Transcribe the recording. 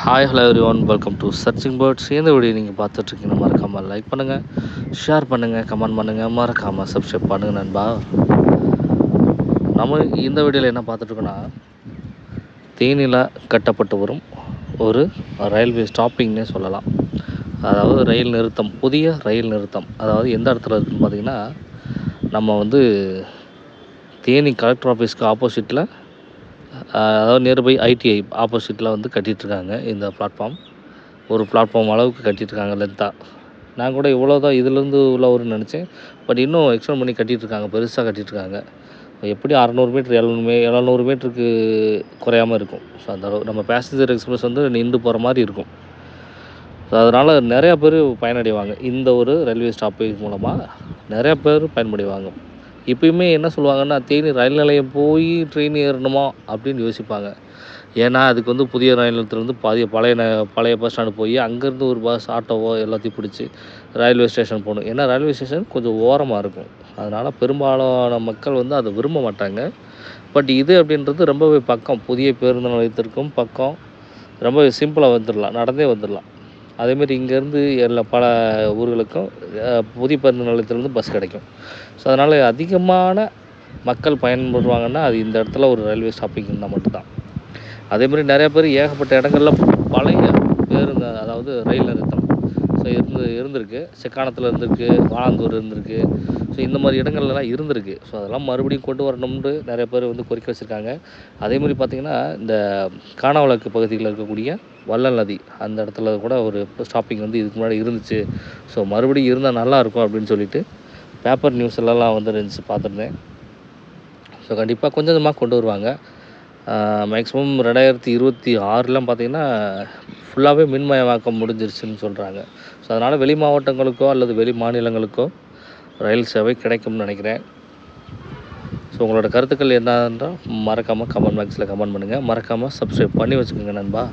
Hi hello every one welcome to searching birds. இந்த video நீங்கள் பார்த்துட்ருக்கீங்க, மறக்காமல் லைக் பண்ணுங்கள், ஷேர் பண்ணுங்கள், கமெண்ட் பண்ணுங்கள், மறக்காமல் சப்ஸ்கிரைப் பண்ணுங்கள் நண்பா. நம்ம இந்த வீடியோவில் என்ன பார்த்துட்ருக்கோன்னா, தேனியில் கட்டப்பட்டு வரும் ஒரு ரயில்வே ஸ்டாப்பிங்னே சொல்லலாம். அதாவது ரயில் நிறுத்தம், புதிய ரயில் நிறுத்தம். அதாவது எந்த இடத்துல இருக்குதுன்னு பார்த்திங்கன்னா, நம்ம தேனி கலெக்டர் ஆஃபீஸ்க்கு ஆப்போசிட்டில், அதாவது நியர்பை ஐடிஐ ஆப்போசிட்டில் கட்டிகிட்ருக்காங்க. இந்த பிளாட்ஃபார்ம் ஒரு பிளாட்ஃபார்ம் அளவுக்கு கட்டிகிட்ருக்காங்க லென்த்தாக. நான் கூட இவ்வளோ தான் இதிலேருந்து உள்ள ஒரு நினச்சேன். பட் இன்னும் எக்ஸ்டெண்ட் பண்ணி கட்டிகிட்ருக்காங்க, பெருசாக கட்டிகிட்ருக்காங்க. எப்படி 600 மீட்ரு 700 மீட்டருக்கு குறையாமல் இருக்கும். ஸோ அந்த அளவு நம்ம பேசஞ்சர் எக்ஸ்பிரஸ் நின்று போகிற மாதிரி இருக்கும். ஸோ அதனால் நிறையா பேர் பயனடைவாங்க. இந்த ஒரு ரயில்வே ஸ்டாப்பேஜ் மூலமாக நிறையா பேர் பயன்படுவாங்க. இப்போயுமே என்ன சொல்லுவாங்கன்னா, தேனி ரயில் நிலையம் போய் ட்ரெயின் ஏறணுமா அப்படின்னு யோசிப்பாங்க. ஏன்னா அதுக்கு புதிய ரயில் நிலையத்துலேருந்து பழைய பஸ் ஸ்டாண்டு போய் அங்கேருந்து ஒரு பஸ் ஆட்டோவோ எல்லாத்தையும் பிடிச்சி ரயில்வே ஸ்டேஷன் போகணும். ஏன்னா ரயில்வே ஸ்டேஷன் கொஞ்சம் ஓரமாக இருக்கும். அதனால் பெரும்பாலான மக்கள் அதை விரும்ப மாட்டாங்க. பட் இது அப்படின்றது ரொம்பவே பக்கம். புதிய பேருந்து நிலையத்திற்கும் பக்கம். ரொம்ப சிம்பிளாக வந்துடலாம், நடந்தே வந்துடலாம். அதேமாரி இங்கேருந்து பல ஊர்களுக்கும் புதிய பேருந்து நிலையத்துலேருந்து பஸ் கிடைக்கும். ஸோ அதனால் அதிகமான மக்கள் பயன்படுவாங்கன்னா அது இந்த இடத்துல ஒரு ரயில்வே ஸ்டாப்பிங் இருந்தால் மட்டும்தான். அதேமாதிரி நிறையா பேர் ஏகப்பட்ட இடங்களில் பழைய பேருந்து, அதாவது ரயில் நிறுத்தம் ஸோ இருந்திருக்கு. செக்கானத்தில் இருந்திருக்கு, வாழந்தூர் இருந்திருக்கு. ஸோ இந்த மாதிரி இடங்கள்லாம் இருந்திருக்கு. ஸோ அதெல்லாம் மறுபடியும் கொண்டு வரணும்னு நிறைய பேர் கோரிக்கை வச்சுருக்காங்க. அதேமாதிரி பார்த்திங்கன்னா, இந்த கானாவளக்கு பகுதியில் இருக்கக்கூடிய வள்ளல் நதி அந்த இடத்துல கூட ஒரு ஸ்டாப்பிங் இதுக்கு முன்னாடி இருந்துச்சு. ஸோ மறுபடியும் இருந்தால் நல்லாயிருக்கும் அப்படின்னு சொல்லிட்டு பேப்பர் நியூஸ்லலாம் இருந்துச்சு, பார்த்துருந்தேன். ஸோ கண்டிப்பாக கொஞ்சம் கொஞ்சமாக கொண்டு வருவாங்க. மேக்ஸிமம் 2026லாம் பார்த்திங்கன்னா ஃபுல்லாகவே மின்மயமாக்கம் முடிஞ்சிருச்சுன்னு சொல்கிறாங்க. ஸோ அதனால் வெளி மாவட்டங்களுக்கோ அல்லது வெளி மாநிலங்களுக்கோ ரயில் சேவை கிடைக்கும்னு நினைக்கிறேன். ஸோ உங்களோட கருத்துக்கள் என்னன்றால் மறக்காமல் கமெண்ட் பாக்ஸில் கமெண்ட் பண்ணுங்கள். மறக்காமல் சப்ஸ்கிரைப் பண்ணி வச்சுக்கோங்க நண்பா.